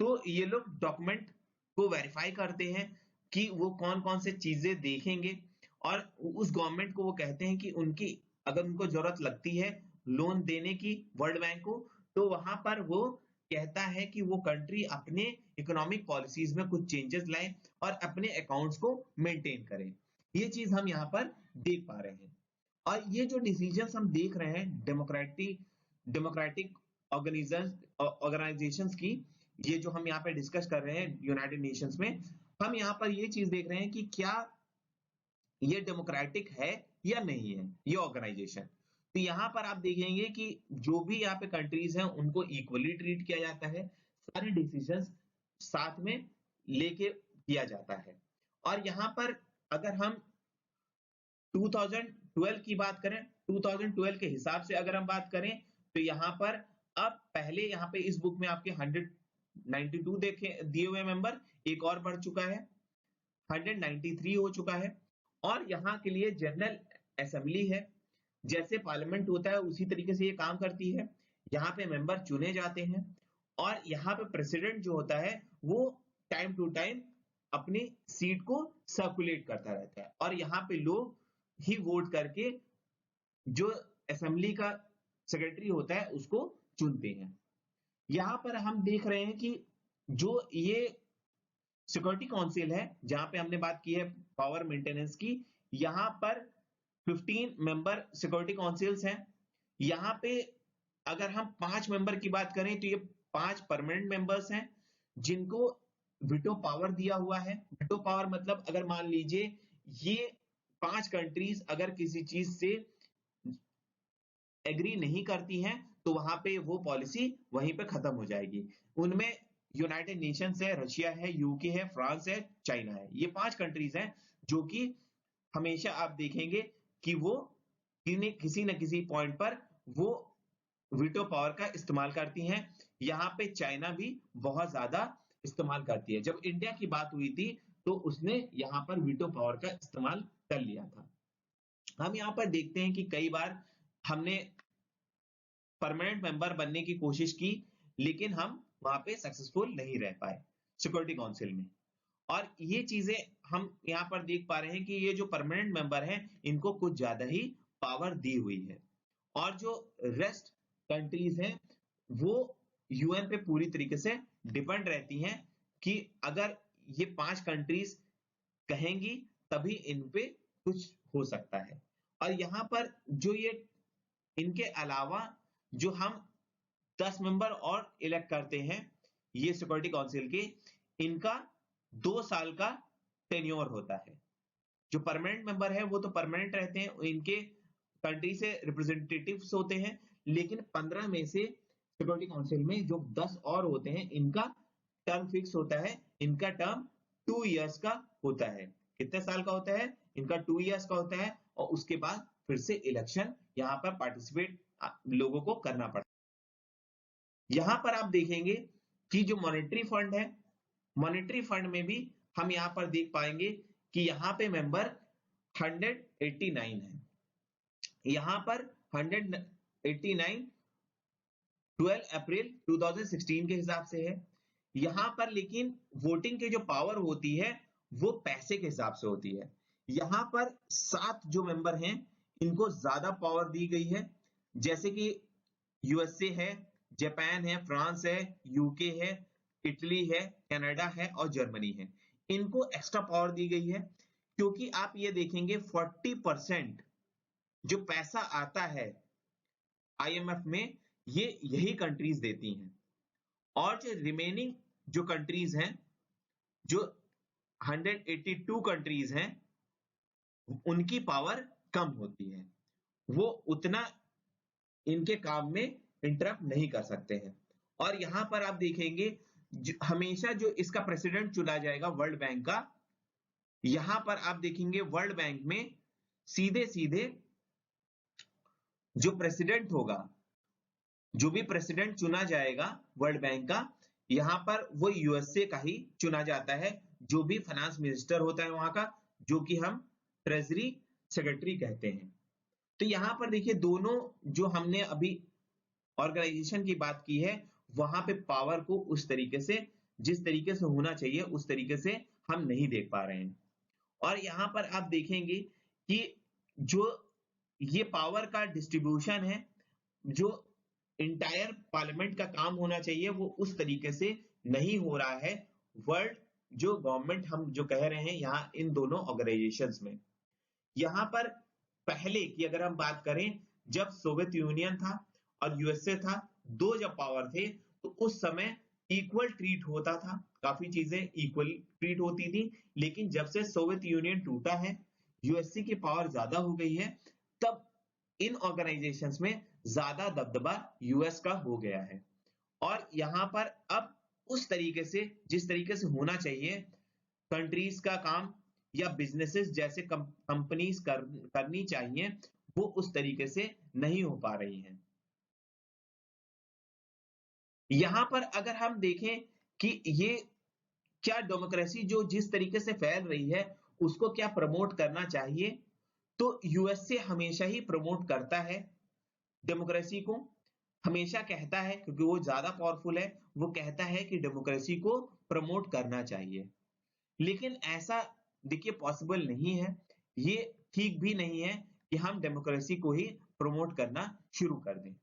[SPEAKER 1] तो ये लोग डॉक्यूमेंट को वेरीफाई करते हैं कि वो कौन कौन से चीजें देखेंगे, और उस गवर्नमेंट को वो कहते हैं कि उनकी अगर उनको जरूरत लगती है लोन देने की वर्ल्ड बैंक को, तो वहां पर वो कहता है कि वो कंट्री अपने इकोनॉमिक पॉलिसीज में कुछ चेंजेस लाए और अपने अकाउंट्स को मेंटेन करें। ये चीज हम यहाँ पर देख पा रहे हैं। और ये जो डिसीजंस हम देख रहे हैं डेमोक्रेटिक ऑर्गेनाइजेशंस की, ये जो हम यहाँ पे डिस्कस कर रहे हैं यूनाइटेड नेशंस में, हम यहाँ पर ये चीज देख रहे हैं कि क्या ये डेमोक्रेटिक है या नहीं है ये ऑर्गेनाइजेशन। तो यहाँ पर आप देखेंगे कि जो भी यहाँ पे कंट्रीज हैं उनको इक्वली ट्रीट किया जाता है, सारे डिसीजंस साथ में लेके किया जाता है। और यहाँ पर अगर हम 2012 की बात करें, 2012 के हिसाब से अगर हम बात करें तो यहाँ पर अब पहले यहाँ पे इस बुक में आपके 192 देखे दिए हुए मेंबर, एक और बढ़ चुका है 193 हो चुका है। और यहाँ के लिए जनरल असेंबली है जैसे पार्लियामेंट होता है उसी तरीके से ये काम करती है। यहाँ पे मेंबर चुने जाते हैं और यहाँ पे प्रेसिडेंट जो होता है वो टाइम टू टाइम अपनी सीट को सर्कुलेट करता रहता है और यहाँ पे लोग ही वोट करके जो असेंबली का सेक्रेटरी होता है उसको चुनते हैं। यहाँ पर हम देख रहे हैं कि जो ये सिक्योरिटी काउंसिल है जहां पे हमने बात की है पावर मेंटेनेंस की, यहाँ पर 15 मेंबर सिक्योरिटी काउंसिल्स हैं। यहाँ पे अगर हम 5 मेंबर की बात करें तो ये 5 परमानेंट मेंबर्स हैं जिनको विटो पावर दिया हुआ है। विटो पावर मतलब अगर मान लीजिए ये 5 कंट्रीज अगर किसी चीज से एग्री नहीं करती हैं तो वहां पे वो पॉलिसी वहीं पे खत्म हो जाएगी। उनमें यूनाइटेड नेशंस है, रशिया है, यूके है, फ्रांस है, चाइना है। ये 5 कंट्रीज हैं जो कि हमेशा आप देखेंगे कि वो किसी न किसी पॉइंट पर वो वीटो पावर का इस्तेमाल करती हैं। यहाँ पे चाइना भी बहुत ज्यादा इस्तेमाल करती है। जब इंडिया की बात हुई थी तो उसने यहाँ पर वीटो पावर का इस्तेमाल कर लिया था। हम यहाँ पर देखते हैं कि कई बार हमने परमानेंट मेंबर बनने की कोशिश की लेकिन हम वहां पे सक्सेसफुल नहीं रह पाए सिक्योरिटी काउंसिल में। और ये चीजें हम यहाँ पर देख पा रहे हैं कि ये जो परमानेंट मेंबर हैं इनको कुछ ज्यादा ही पावर दी हुई है और जो रेस्ट कंट्रीज हैं वो यूएन पे पूरी तरीके से डिपेंड रहती हैं कि अगर ये 5 कंट्रीज कहेंगी तभी इन पे कुछ हो सकता है। और यहाँ पर जो ये इनके अलावा जो हम 10 मेंबर और इलेक्ट करते हैं ये सिक्योरिटी काउंसिल के, इनका 2 साल का टेन्योर होता है। जो परमानेंट मेंबर है वो तो परमानेंट रहते हैं, इनके कंट्री से रिप्रेजेंटेटिव्स होते हैं, लेकिन 15 में से सिक्योरिटी काउंसिल में जो 10 और होते हैं इनका टर्म फिक्स होता है। इनका टर्म 2 इयर्स का होता है। कितने साल का होता है? इनका 2 इयर्स का होता है और उसके बाद फिर से इलेक्शन यहाँ पर पार्टिसिपेट लोगों को करना पड़ता है। यहाँ पर आप देखेंगे कि जो मॉनेटरी फंड है, मॉनेटरी फंड में भी हम यहाँ पर देख पाएंगे कि यहाँ पे मेंबर 189 है। यहाँ पर 189 12 अप्रैल 2016 के हिसाब से है। यहाँ पर लेकिन वोटिंग की जो पावर होती है वो पैसे के हिसाब से होती है। यहाँ पर 7 जो मेंबर हैं इनको ज्यादा पावर दी गई है, जैसे कि यूएसए है, जापान है, फ्रांस है, यूके है, इटली है, कनाडा है और जर्मनी है। इनको एक्स्ट्रा पावर दी गई है क्योंकि आप ये देखेंगे 40% जो पैसा आता है आईएमएफ में ये यही कंट्रीज देती हैं और जो रिमेनिंग जो कंट्रीज हैं, जो 182 कंट्रीज हैं, उनकी पावर कम होती है। वो उतना इनके काम में इंटरप्ट नहीं कर सकते हैं। और यहां पर आप देखेंगे हमेशा जो इसका प्रेसिडेंट चुना जाएगा वर्ल्ड बैंक का, यहां पर आप देखेंगे वर्ल्ड बैंक में सीधे सीधे जो प्रेसिडेंट होगा, जो भी प्रेसिडेंट चुना जाएगा वर्ल्ड बैंक का, यहां पर वो यूएसए का ही चुना जाता है, जो भी फाइनेंस मिनिस्टर होता है वहां का, जो कि हम ट्रेजरी सेक्रेटरी कहते हैं। तो यहां पर देखिए दोनों जो हमने अभी ऑर्गेनाइजेशन की बात की है वहां पे पावर को उस तरीके से, जिस तरीके से होना चाहिए उस तरीके से हम नहीं देख पा रहे हैं। और यहां पर आप देखेंगे कि जो ये पावर का डिस्ट्रीब्यूशन है, जो इंटायर पार्लियामेंट का काम होना चाहिए वो उस तरीके से नहीं हो रहा है वर्ल्ड जो गवर्नमेंट हम जो कह रहे हैं यहाँ इन दोनों ऑर्गेनाइजेशंस में। यहां पर पहले की अगर हम बात करें, जब सोवियत यूनियन था और यूएसए था, दो जब पावर थे तो उस समय इक्वल ट्रीट होता था, काफी चीजें इक्वल ट्रीट होती थी। लेकिन जब से सोवियत यूनियन टूटा है, यूएसए की पावर ज्यादा हो गई है, तब इन ऑर्गेनाइजेशंस में ज्यादा दबदबा यूएस का हो गया है। और यहां पर अब उस तरीके से जिस तरीके से होना चाहिए कंट्रीज का काम या बिजनेसेस जैसे कंपनीज करनी चाहिए, वो उस तरीके से नहीं हो पा रही हैं। यहां पर अगर हम देखें कि ये क्या डेमोक्रेसी जो जिस तरीके से फैल रही है उसको क्या प्रमोट करना चाहिए, तो यूएसए हमेशा ही प्रमोट करता है डेमोक्रेसी को, हमेशा कहता है, क्योंकि वो ज्यादा पावरफुल है, वो कहता है कि डेमोक्रेसी को प्रमोट करना चाहिए। लेकिन ऐसा देखिए पॉसिबल नहीं है, ये ठीक भी नहीं है कि हम डेमोक्रेसी को ही प्रमोट करना शुरू कर दें।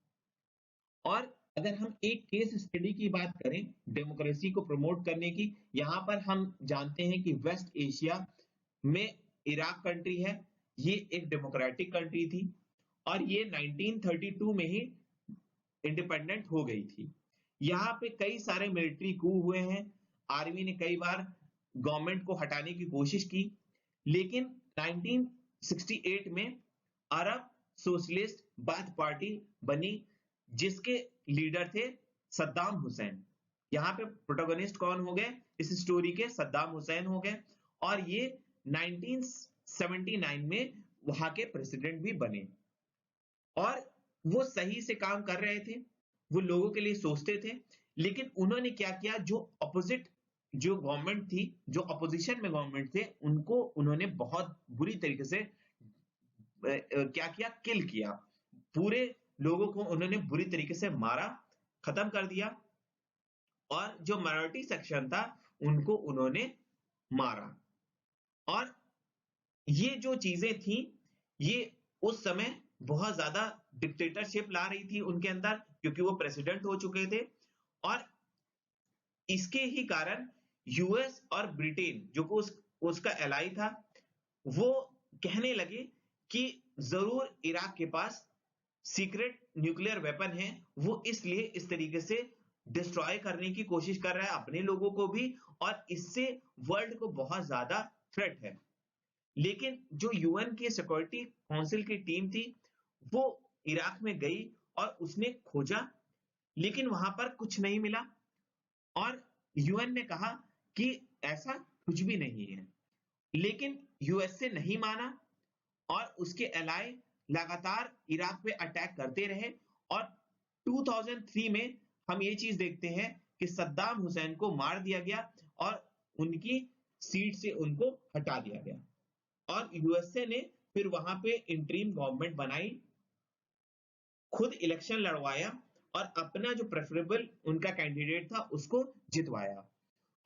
[SPEAKER 1] और अगर हम एक केस स्टडी की बात करें डेमोक्रेसी को प्रमोट करने की, यहाँ पर हम जानते हैं कि वेस्ट एशिया में इराक कंट्री है, ये एक डेमोक्रेटिक कंट्री थी और ये 1932 में ही इंडिपेंडेंट हो गई थी। यहाँ पे कई सारे मिलिट्री कू हुए हैं, आर्मी ने कई बार गवर्नमेंट को हटाने की कोशिश की, लेकिन 1968 में अरब सोशलिस्ट बाथ पार्टी बनी, जिसके लीडर थे सद्दाम हुसैन। यहाँ पे प्रोटोगनिस्ट कौन हो गए इस स्टोरी के? सद्दाम हुसैन हो गए, और ये 1979 में वहां के प्रेसिडेंट भी बने। और वो सही से काम कर रहे थे, वो लोगों के लिए सोचते थे, लेकिन उन्होंने क्या किया, जो अपोजिट जो गवर्नमेंट थी, जो अपोजिशन में गवर्नमेंट थे, उनको उन्होंने बहुत बुरी तरीके से क्या किया, किल किया। पूरे लोगों को उन्होंने बुरी तरीके से मारा, खत्म कर दिया, और जो माइनॉरिटी सेक्शन था उनको उन्होंने मारा। और ये जो चीजें थी, ये उस समय बहुत ज्यादा डिक्टेटरशिप ला रही थी उनके अंदर, क्योंकि वो प्रेसिडेंट हो चुके थे। और इसके ही कारण यूएस और ब्रिटेन जो कि उसका एलाई था, वो कहने लगे कि जरूर इराक के पास सीक्रेट न्यूक्लियर वेपन है, वो इसलिए इस तरीके से डिस्ट्रॉय करने की कोशिश कर रहा है अपने लोगों को भी, और इससे वर्ल्ड को बहुत ज्यादा थ्रेट है। लेकिन जो यूएन की सिक्योरिटी काउंसिल की टीम थी, वो इराक में गई और उसने खोजा, लेकिन वहां पर कुछ नहीं मिला। और यूएन ने कहा कि ऐसा कुछ भी नहीं है, लेकिन यूएसए नहीं माना और उसके एलाई लगातार इराक पे अटैक करते रहे। और 2003 में हम ये चीज देखते हैं कि सद्दाम हुसैन को मार दिया गया और उनकी सीट से उनको हटा दिया गया, और यूएसए ने फिर वहां पे इंटरिम गवर्नमेंट बनाई, खुद इलेक्शन लड़वाया और अपना जो प्रेफरेबल उनका कैंडिडेट था उसको जितवाया।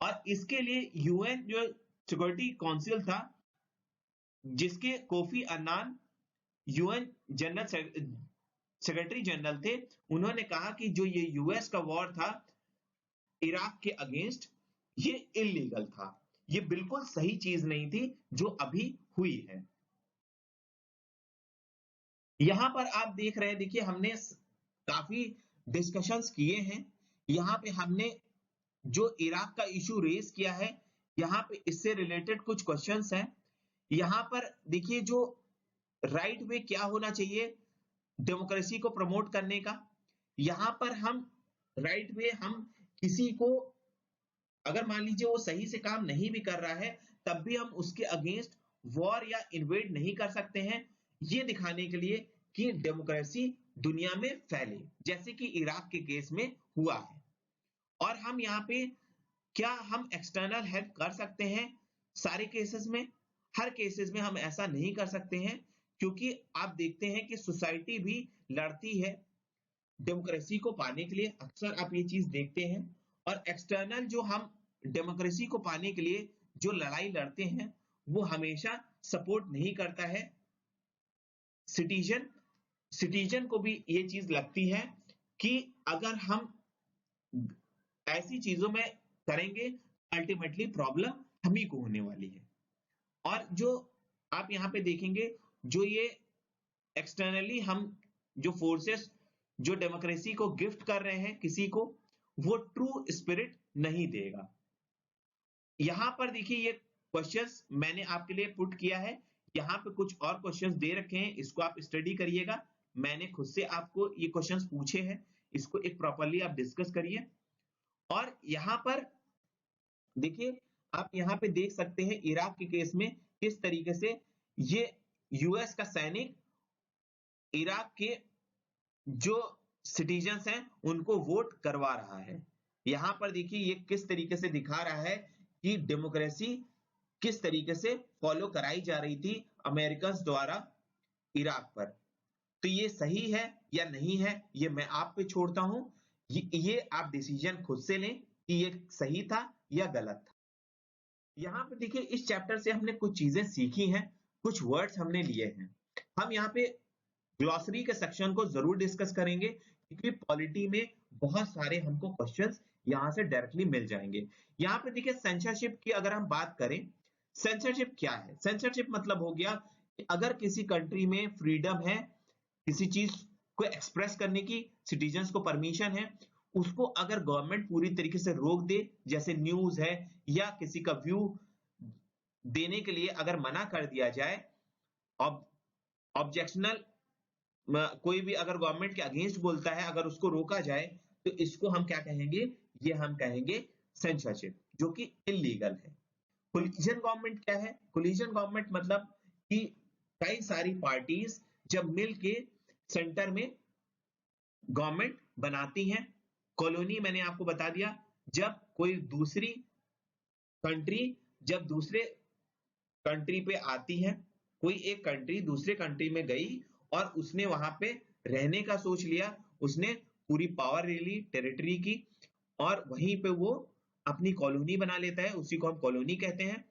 [SPEAKER 1] और इसके लिए यूएन जो सिक्योरिटी काउंसिल था, जिसके Kofi Annan UN general secretary general थे, उन्होंने कहा कि जो ये यूएस का वॉर था इराक के अगेंस्ट, ये इलीगल था, ये बिल्कुल सही चीज नहीं थी जो अभी हुई है। यहां पर आप देख रहे हैं, देखिए हमने काफी डिस्कशंस किए हैं, यहां पे हमने जो इराक का इशू रेज किया है, यहाँ पे इससे रिलेटेड कुछ क्वेश्चंस हैं। यहाँ पर देखिए जो राइट वे क्या होना चाहिए डेमोक्रेसी को प्रमोट करने का। यहाँ पर हम राइट वे, हम किसी को अगर मान लीजिए वो सही से काम नहीं भी कर रहा है, तब भी हम उसके अगेंस्ट वॉर या इन्वेड नहीं कर सकते हैं, ये दिखाने के लिए कि डेमोक्रेसी दुनिया में फैले, जैसे कि इराक के केस में हुआ है। और हम यहाँ पे क्या हम एक्सटर्नल हेल्प कर सकते हैं सारे केसेस में? हर केसेस में हम ऐसा नहीं कर सकते हैं, क्योंकि आप देखते हैं कि सोसाइटी भी लड़ती है डेमोक्रेसी को पाने के लिए, अक्सर आप ये चीज देखते हैं। और एक्सटर्नल जो हम डेमोक्रेसी को पाने के लिए जो लड़ाई लड़ते हैं, वो हमेशा सपोर्ट नहीं करता है सिटीजन। सिटीजन को भी ये चीज लगती है कि अगर हम ऐसी चीजों में करेंगे, अल्टीमेटली प्रॉब्लम हम ही को होने वाली है। और जो आप यहाँ पे देखेंगे, जो ये एक्सटर्नली हम जो फोर्सेस जो डेमोक्रेसी को गिफ्ट कर रहे हैं किसी को, वो ट्रू स्पिरिट नहीं देगा। यहां पर देखिए ये क्वेश्चंस मैंने आपके लिए पुट किया है, यहाँ पे कुछ और क्वेश्चंस दे रखे हैं, इसको आप स्टडी करिएगा। मैंने खुद से आपको ये क्वेश्चंस पूछे हैं, इसको एक प्रॉपरली आप डिस्कस करिए। और यहां पर देखिए आप यहाँ पे देख सकते हैं इराक के केस में किस तरीके से ये यूएस का सैनिक इराक के जो सिटीजन्स हैं उनको वोट करवा रहा है। यहां पर देखिए ये किस तरीके से दिखा रहा है कि डेमोक्रेसी किस तरीके से फॉलो कराई जा रही थी अमेरिकन द्वारा इराक पर। तो ये सही है या नहीं है, ये मैं आप पे छोड़ता हूं। ये आप डिसीजन खुद से लें कि ये सही था या गलत था। यहाँ पे देखिए इस चैप्टर से हमने कुछ चीजें सीखी हैं, कुछ वर्ड्स हमने लिए हैं। हम यहाँ पे ग्लॉसरी के सेक्शन को जरूर डिस्कस करेंगे, क्योंकि पॉलिटी में बहुत सारे हमको क्वेश्चंस यहाँ से डायरेक्टली मिल जाएंगे। यहाँ पे देखिए सेंसरशिप की अगर हम बात करें, सेंसरशिप क्या है? सेंसरशिप मतलब हो गया कि अगर किसी कंट्री में फ्रीडम है किसी चीज को एक्सप्रेस करने की, सिटीजन्स को परमिशन है, उसको अगर गवर्नमेंट पूरी तरीके से रोक दे, जैसे न्यूज है या किसी का व्यू देने के लिए अगर मना कर दिया जाए, ऑब्जेक्शनल कोई भी अगर गवर्नमेंट के अगेंस्ट बोलता है, अगर उसको रोका जाए, तो इसको हम क्या कहेंगे? ये हम कहेंगे सेंसरशिप, जो कि इलीगल है। कोलिजन गवर्नमेंट क्या है? कोलिजन गवर्नमेंट मतलब कि कई सारी पार्टीज जब मिलके सेंटर में गवर्नमेंट बनाती हैं। कॉलोनी मैंने आपको बता दिया, जब कोई दूसरी कंट्री जब दूसरे कंट्री पे आती है, कोई एक कंट्री दूसरे कंट्री में गई और उसने वहां पे रहने का सोच लिया, उसने पूरी पावर ले ली टेरिटरी की, और वहीं पे वो अपनी कॉलोनी बना लेता है, उसी को हम कॉलोनी कहते हैं।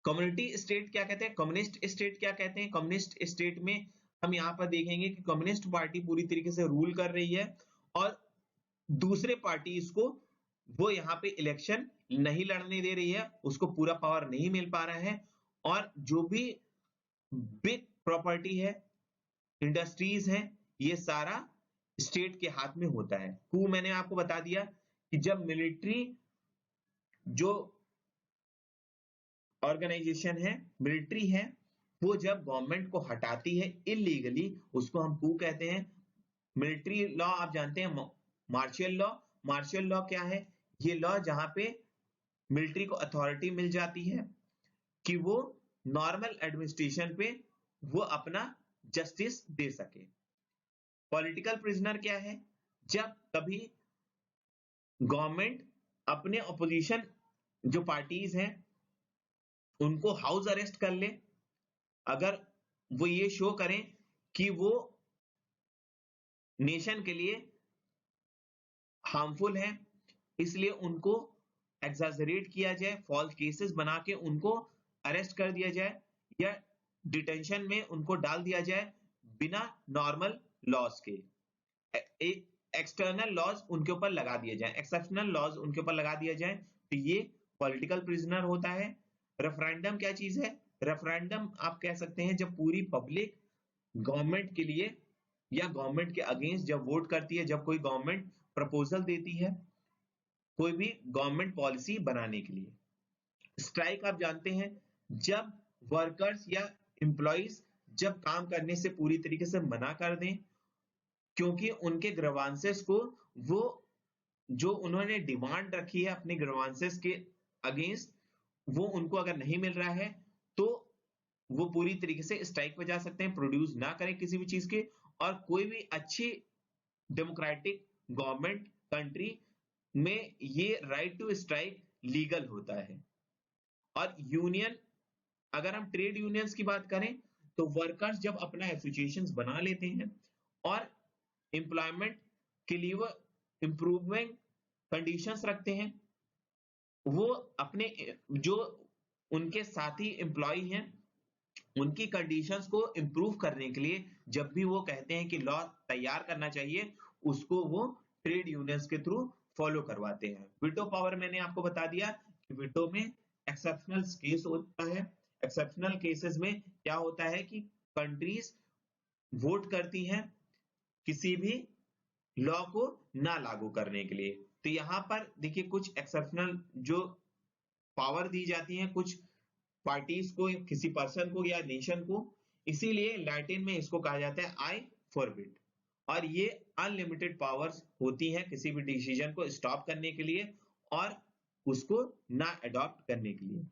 [SPEAKER 1] कम्युनिटी स्टेट क्या कहते हैं? कम्युनिस्ट स्टेट क्या कहते हैं? कम्युनिस्ट स्टेट में हम यहाँ पर देखेंगे कि कम्युनिस्ट पार्टी पूरी तरीके से रूल कर रही है और दूसरे पार्टीज को वो यहाँ पे इलेक्शन नहीं लड़ने दे रही है, उसको पूरा पावर नहीं मिल पा रहा है, और जो भी बिग प्रॉपर्टी है, इंडस्ट्रीज हैं, ये सारा स्टेट के हाथ में होता है। कू मैंने आपको बता दिया कि जब मिलिट्री जो ऑर्गेनाइजेशन है, मिलिट्री है, वो जब गवर्नमेंट को हटाती है इलीगली, उसको हम कू कहते हैं। मिलिट्री लॉ आप जानते हैं, मार्शियल लॉ। मार्शियल लॉ क्या है? ये लॉ जहां पे मिलिट्री को अथॉरिटी मिल जाती है कि वो नॉर्मल एडमिनिस्ट्रेशन पे वो अपना जस्टिस दे सके। पॉलिटिकल प्रिजनर क्या है? जब कभी गवर्नमेंट अपने अपोजिशन जो पार्टीज हैं उनको हाउस अरेस्ट कर ले, अगर वो ये शो करें कि वो नेशन के लिए हार्मफुल है, इसलिए उनको एग्जैजरेट किया जाए, फॉल्स केसेस बना के उनको अरेस्ट कर दिया जाए या डिटेंशन में उनको डाल दिया जाए बिना नॉर्मल लॉज के। एक्सटर्नल लॉज उनके ऊपर लगा दिए जाए, एक्सेप्शनल लॉज उनके ऊपर लगा दिया जाए, तो ये पॉलिटिकल प्रिजनर होता है। रेफरेंडम क्या चीज है? रेफरेंडम आप कह सकते हैं जब पूरी पब्लिक गवर्नमेंट के लिए या गवर्नमेंट के अगेंस्ट जब वोट करती है, जब कोई गवर्नमेंट प्रपोजल देती है कोई भी गवर्नमेंट पॉलिसी बनाने के लिए। स्ट्राइक आप जानते हैं, जब वर्कर्स या एम्प्लॉइज जब काम करने से पूरी तरीके से मना कर दें, क्योंकि उनके ग्रीवांसेस को वो जो उन्होंने डिमांड रखी है अपने ग्रीवांसेस के अगेंस्ट, वो उनको अगर नहीं मिल रहा है, तो वो पूरी तरीके से स्ट्राइक पे जा सकते हैं, प्रोड्यूस ना करें किसी भी चीज के। और कोई भी अच्छी डेमोक्रेटिक गवर्नमेंट कंट्री में ये राइट टू स्ट्राइक लीगल होता है। और यूनियन, अगर हम ट्रेड यूनियंस की बात करें, तो वर्कर्स जब अपना एसोसिएशंस बना लेते हैं और एम्प्लॉयमेंट के लिए वो इंप्रूवमेंट कंडीशंस रखते हैं, वो अपने जो उनके साथी एम्प्लॉय हैं उनकी कंडीशंस को इंप्रूव करने के लिए जब भी वो कहते हैं कि लॉ तैयार करना चाहिए, उसको वो ट्रेड यूनियंस के थ्रू फॉलो करवाते हैं। वीटो पावर मैंने आपको बता दिया कि वीटो में एक्सेप्शनल केस होता है। एक्सेप्शनल केसेस में क्या होता है कि कंट्रीज वोट करती हैं किसी भी लॉ को ना लागू करने के लिए। तो यहां पर देखिए कुछ एक्सेप्शनल जो पावर दी जाती है कुछ पार्टीज को, किसी पर्सन को या नेशन को, इसीलिए लैटिन में इसको कहा जाता है आई फॉरबिड। और ये अनलिमिटेड पावर्स होती हैं किसी भी डिसीजन को स्टॉप करने के लिए और उसको ना अडॉप्ट करने के लिए।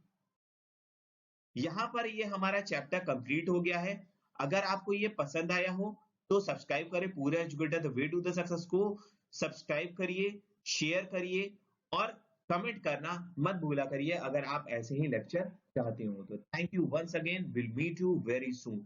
[SPEAKER 1] यहां पर ये हमारा चैप्टर कंप्लीट हो गया है। अगर आपको ये पसंद आया हो तो सब्सक्राइब करें पूरे educator the way to the success को। सब्सक्राइब करिए, शेयर करिए और कमेंट करना मत भूला करिए अगर आप ऐसे ही लेक्चर चाहते हो तो। Thank you once again, will meet you very soon.